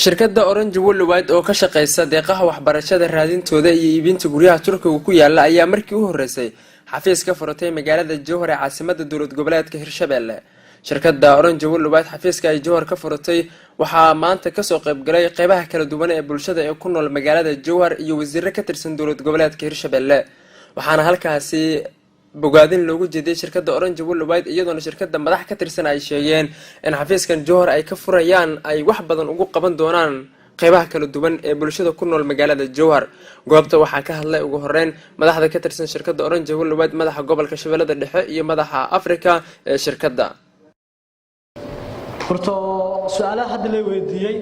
shirkadda Orange Worldwide oo ka shaqeysa deeqaha waxbarashada raadintooda iyo iibinta guryaha Turkiga ku yaala ayaa markii u horeysay xafiis ka furatay magaalada Jowhar ee caasimadda dowlad goboleedka Hirshabelle. shirkadda Orange Worldwide xafiiska ay Jowhar ka furatay waxaa maanta ka soo qayb galay qaybaha kala duwan ee bulshada ee ku nool magaalada Jowhar iyo wasiirro ka tirsan dowlad goboleedka Hirshabelle. waxaana halkaasi bogaadin loogu jeeday shirkadda Orange Worldwide iyadoo shirkadda madax ka tirsan ay sheegeen in xafiiskan Jowhar ay ka furayaan ay wax badan ugu qaban doonaan qaybaha kala duwan ee bulshada ku nool magaalada Jowhar. goobta waxaa ka hadlay ugu horeyn madaxda ka tirsan shirkadda Orange Worldwide, madaxa gobolka Shabeellada Dhexe iyo madaxa Afrika ee shirkadda. horto su'aalaha hadda la weydiiyay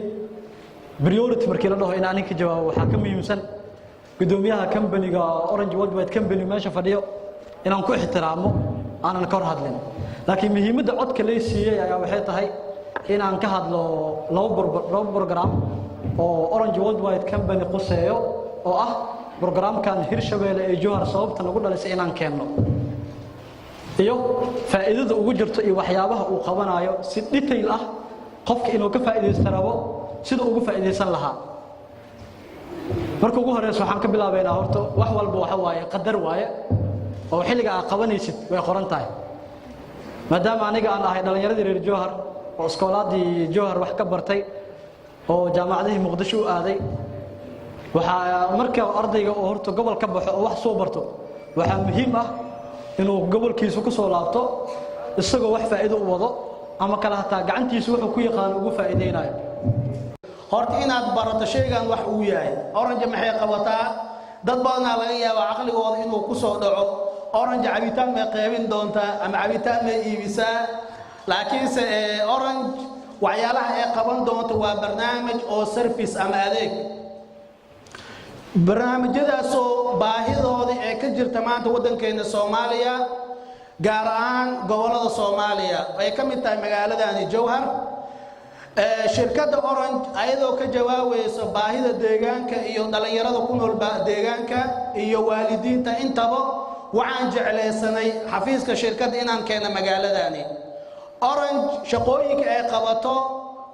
priority markii la dhaho in aan ka jawaabo waxaa ka muhiimsan gudoomiyaha company-ga Orange Worldwide company meesha fadhiyo inaan ku ixtiraamo aanan ka hor hadlin. laakiin muhiimadda codka la siiyay ayaa waxay tahay in aan ka hadlo labo program oo Orange Worldwide company quseeyo oo ah programkan Hirshabelle ee Jowhar sababta nagu dhalisay inaan keenno iyo faa'iidada ugu jirto iyo waxyaabaha uu qabanayo si detail ah qofka inuu ka faa'iideysan rabo sida ugu faa'iideysan lahaa. marka ugu horeysa waxaan ka bilaabaynaa horto wax walba waxa waaye qadar waaye oo xilliga aad qabanaysid way qoran tahay. maadaama aniga aan ahay dhalinyaradii reer Jowhar oo iskoolaadii Jowhar wax ka bartay oo jaamacadihii Muqdisho u aaday, waxaa marka ardayga oo horto gobol ka baxo oo wax soo barto waxaa muhiim ah inuu gobolkiisa ku soo laabto isagoo wax faa'iido u wado ama kala hataa gacantiisa wuxuu ku yaqaan ugu faa'iideynayo. horta inaad barato shaygan wax uu yahay Orange maxay qabataa dad badan laga yaabaa aqligooda inuu ku soo dhaco Orange cabitaan ma qaybin doontaa ama cabitaan ma iibisaa, laakiin Orange waxyaalaha ay qaban doonto waa barnaamij oo service ama adeeg. barnaamijyadaas oo baahidooda ee ka jirta maanta wadankeena Soomaaliya gaar ahaan gobolada Soomaaliya ay ka mid tahay magaaladani Jowhar. shirkadda Orange ayadoo ka jawaabayso baahida deegaanka iyo dhalinyarada ku nool deegaanka iyo waalidiinta intaba waxaan jecleysanay xafiiska shirkadda inaan keeno magaaladani. Orange shaqooyinka ay qabato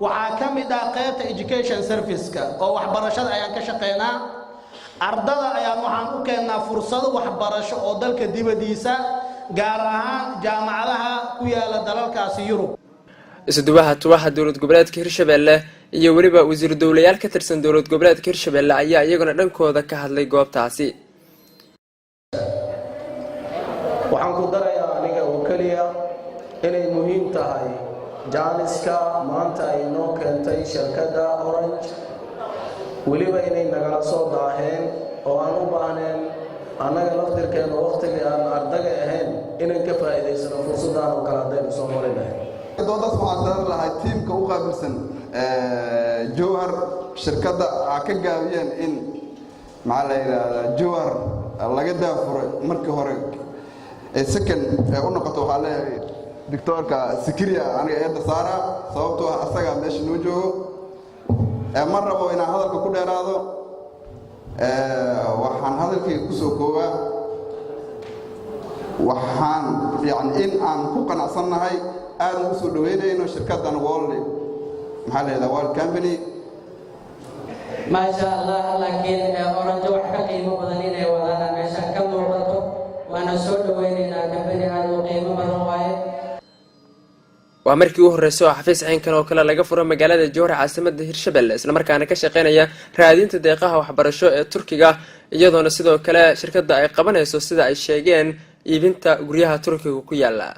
waxaa ka mid ah qaybta education service-ka oo waxbarashada ayaan ka shaqeynaa. ardada ayaan waxaan u keenaa fursado waxbarasho oo dalka dibadiisa gaar ahaan jaamacadaha ku yaala dalalkaasi Yurub. isduwaha tuwaha dowlad goboleedka Hirshabelle iyo waliba wasiir dowlayaal ka tirsan dowlad goboleedka Hirshabelle ayaa iyaguna dhankooda ka hadlay goobtaasi. waxaan ku darayaa aniga oo kaliya inay muhiim tahay jaaniska maanta ay noo keentay shirkadda Orange, waliba inay nagala soo daaheen oo aan u baahneen annaga laftirkeena waqtigii aan ardaga ahayn inaan ka faa'iideysano fursaddan oo kale haddaynu soo marinahay. doodaas waxaan daran lahay tiimka u qaabilsan Jowhar shirkadda ka gaabiyeen in maxaa la yiraahdaa Jowhar laga daafuro markii hore second u noqoto. waxaa leeyahay doctorka Sikriya aniga eedda saara sababtoo ah asaga meesha noo joogo. ma rabo inaan hadalka ku dheeraado, waxaan hadalkayga ku soo koobaa waxaan in aan ku qanacsannahay aad ugu soo dhaweynayno shirkaddan World Company. ما شاء الله. لكن Orange wax ka qiimo badan inay wadaan meeshan ka muuqato waana soo dhaweynayna company aad u qiimo badan waaye. waa markii u horeysay oo xafiis caynkan oo kale laga furo magaalada Jowhar caasimadda Hirshabelle isla markaana ka shaqeynaya raadinta deeqaha waxbarasho ee Turkiga iyadoona sidoo kale shirkadda ay qabanayso sida ay sheegeen iibinta guryaha Turkiga ku yaala.